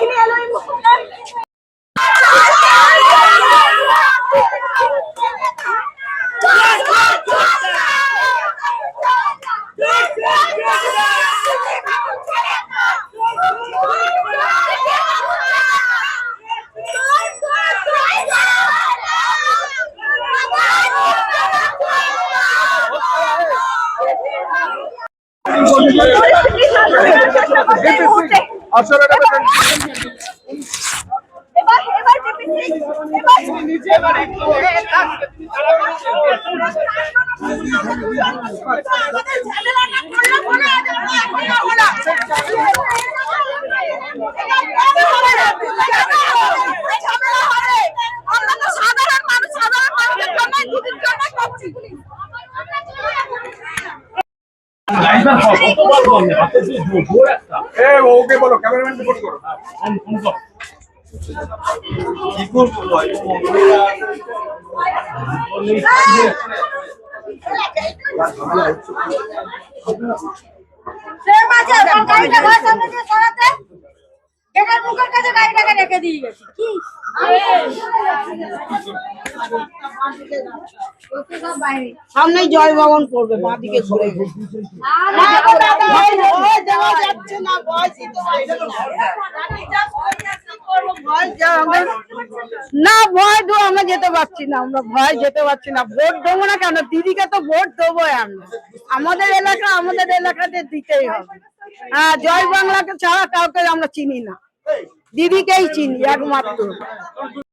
বাহিনী এলো এই মুহূর্তে। ওকে বলো ক্যামেরাম্যান রিপোর্ট করো। গাড়িটাকে রেখে দিয়ে গেছি কি সামনেই জয় ভবন পড়বে বাঁ দিকে ঘুরে না ভয় তো আমরা যেতে পারছি না, আমরা ভয় যেতে পারছি না। ভোট দেবো না কেন, দিদিকে তো ভোট দেবো আমরা, আমাদের এলাকাতে দিতেই হবে। হ্যাঁ, জয় বাংলাকে ছাড়া কাউকে আমরা চিনি না, দিদিকেই চিনি একমাত্র।